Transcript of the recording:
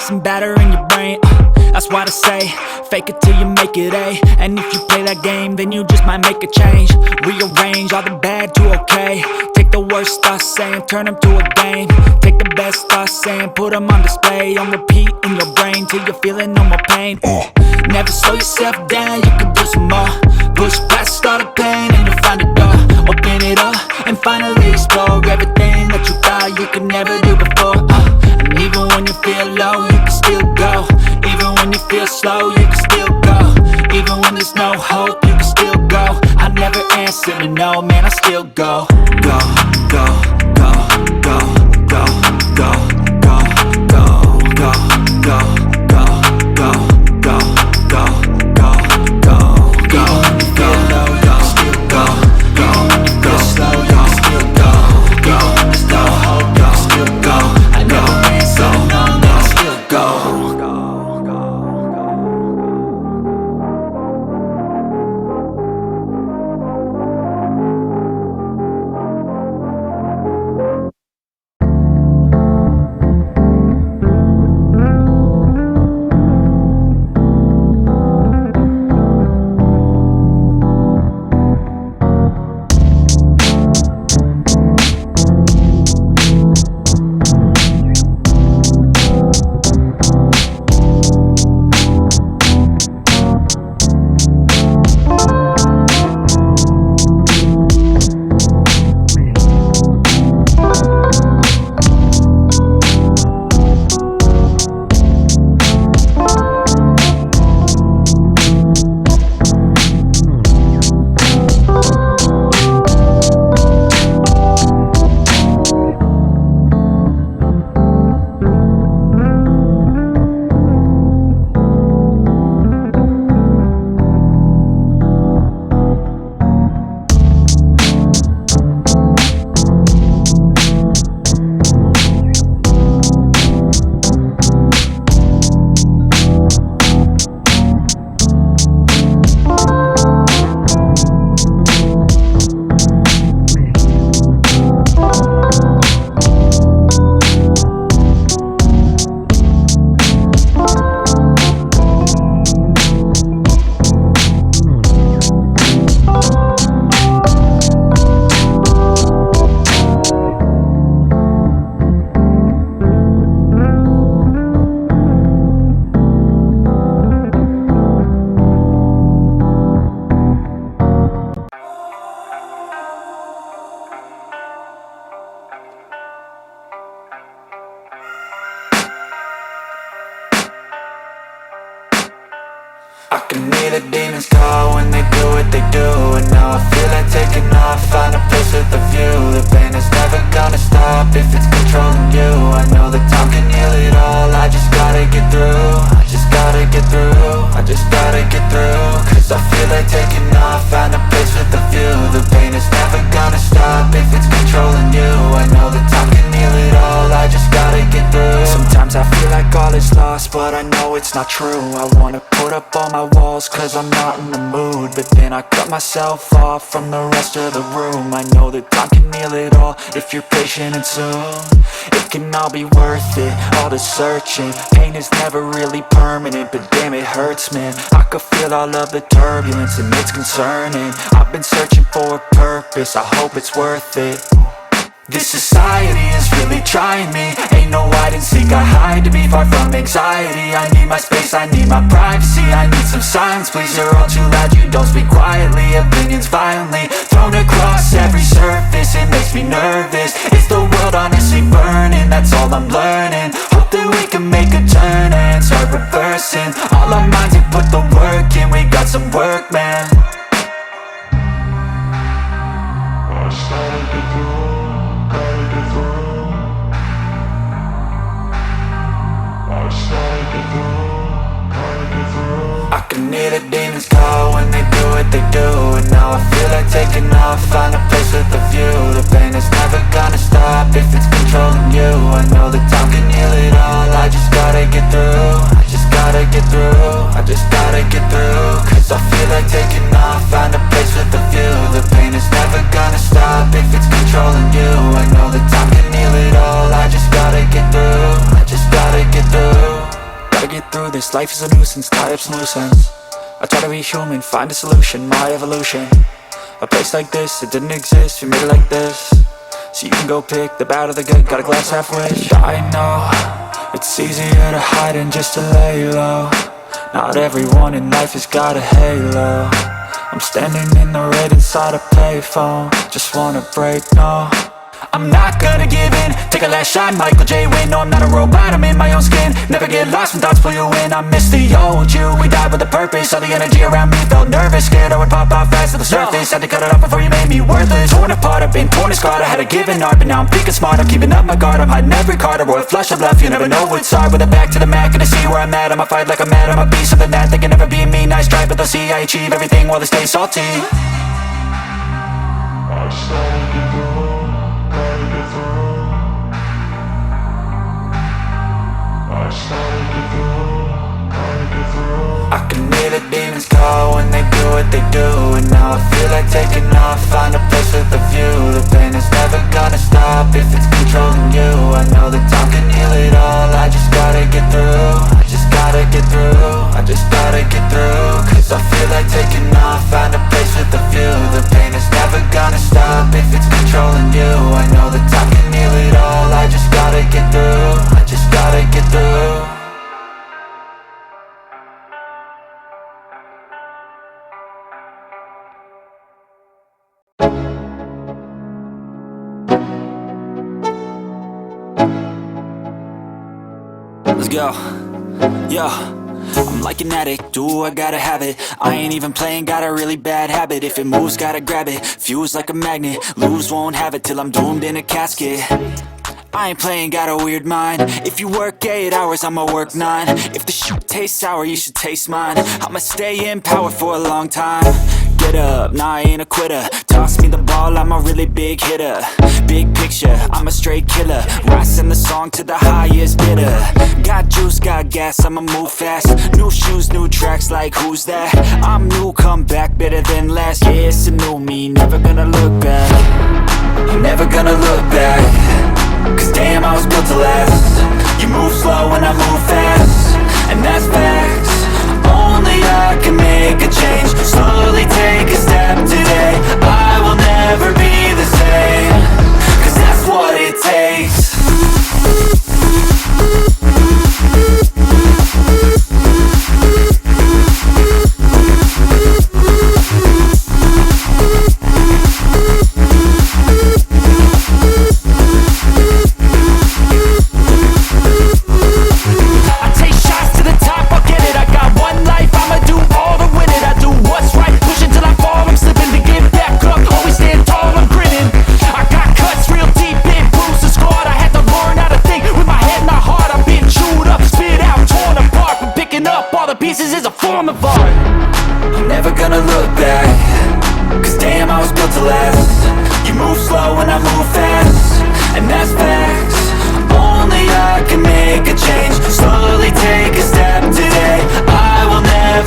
like some batter in your brain. That's why I say, fake it till you make it A. And if you play that game, then you just might make a change. Rearrange all the bad to okay. Take the worst thoughts saying, turn them to a game. Take the best thoughts saying, put them on display. On repeat in your brain till you're feeling no more pain. Never slow yourself down, you can do some more. Push past all the pain and you'll find a door. Open it up and finally explore everything that you thought you could never do before. And even when you feel low, you can still go. Even when you feel slow, you can still go. Even when there's no hope, you can still go. I never answer to no, man, I still go. Go, go, go, go, go, go, go, go, go, go, go, go, go, go, go, go, go. Even when you feel low, you can still go. Even when you feel slow, you can still go. Even when there's no hope, you can still go. I never answer to no, man, I still go. I can hear the demons call when they do what they do. And now I feel like taking off, find a place with a view. The pain is never gonna stop if it's controlling you. I know that time can heal it all, I just gotta get through. I just gotta get through, I just gotta get through. Cause I feel like taking off, find a place with a view. The pain is never gonna stop if it's controlling you. I know that time can heal it all, I just gotta get through. Sometimes I feel like all is lost, but I know it's not true. I wanna put up all my walls cause I'm not in the mood, but then I cut myself off from the rest of the room. I know that time can heal it all if you're patient, and soon it can all be worth it, all the searching. Pain is never really permanent, but damn it hurts, man. I could feel all of the turbulence and it's concerning. I've been searching for a purpose, I hope it's worth it. This society is really trying me. Ain't no hide and seek, I hide to be far from anxiety. I need my space, I need my privacy. I need some silence, please, you're all too loud. You don't speak quietly, opinions violently thrown across every surface. It makes me nervous, is the world honestly burning? That's all I'm learning. Hope that we can make a turn and start reversing. All our minds and put the work in, we got some work, man. I can hear the demons call when they do what they do. And now I feel like taking off, find a place with a view. The pain is never gonna stop if it's controlling you. I know that time can heal it all, I just gotta get through. I just gotta get through, I just gotta get through. Cause I feel like taking off, find a place with a view. The pain is never gonna stop if it's controlling you. I know that time can heal it all, I just gotta get through, I just gotta get through. This life is a nuisance, tie up some loose ends. I try to be human, find a solution, my evolution. A place like this, it didn't exist, we made it like this. So you can go pick the bad or the good, got a glass half wish. I know, it's easier to hide than just to lay low. Not everyone in life has got a halo. I'm standing in the red inside a payphone. Just wanna break, no, I'm not gonna give in. Take a last shot, Michael J. Win. No, I'm not a robot, I'm in my own skin. Never get lost when thoughts pull you in. I miss the old you, we died with a purpose. All the energy around me felt nervous, scared I would pop out fast to the surface. Had to cut it off before you made me worthless. Torn apart, I've been torn and scarred. I had a given art, but now I'm thinking smart. I'm keeping up my guard, I'm hiding every card. A royal flush of left, you never know what's hard. With a back to the mat, gonna see where I'm at. I'ma fight like I'm mad, I'ma be something that they can never be me. Nice try, but they'll see I achieve everything while they stay salty. I can hear the demons call when they do what they do. And now I feel like taking off, find a place with a view. The pain is never gonna stop if it's controlling you. I know that time can heal it all, I just gotta get through. I just gotta get through, I just gotta get through. Cause I feel like taking off, find a place with a view. The pain is never gonna stop if it's controlling you. I know that time can heal it all, I just gotta get through. I just gotta get through. Let's go, yo. I'm like an addict, do I gotta have it. I ain't even playing, got a really bad habit. If it moves, gotta grab it, fuse like a magnet. Lose, won't have it till I'm doomed in a casket. I ain't playing, got a weird mind. If you work 8 hours, I'ma work 9. If the shit tastes sour, you should taste mine. I'ma stay in power for a long time. Get up, nah, I ain't a quitter. Toss me the ball, I'm a really big hitter. Big picture, I'm a straight killer. Rising the song to the highest bidder. Got juice, got gas, I'ma move fast. New shoes, new tracks, like who's that? I'm new, come back, better than last. Yeah, it's a new me, never gonna look back. I'm never gonna look back. Cause damn, I was built to last. You move slow and I move fast, and that's facts. Only I can make a change. Slowly take a step today. I will never be the same. Cause that's what it takes. Pieces is a form of art. I'm never gonna look back. Cause damn, I was built to last. You move slow and I move fast, and that's facts. Only I can make a change. Slowly take a step today. I will never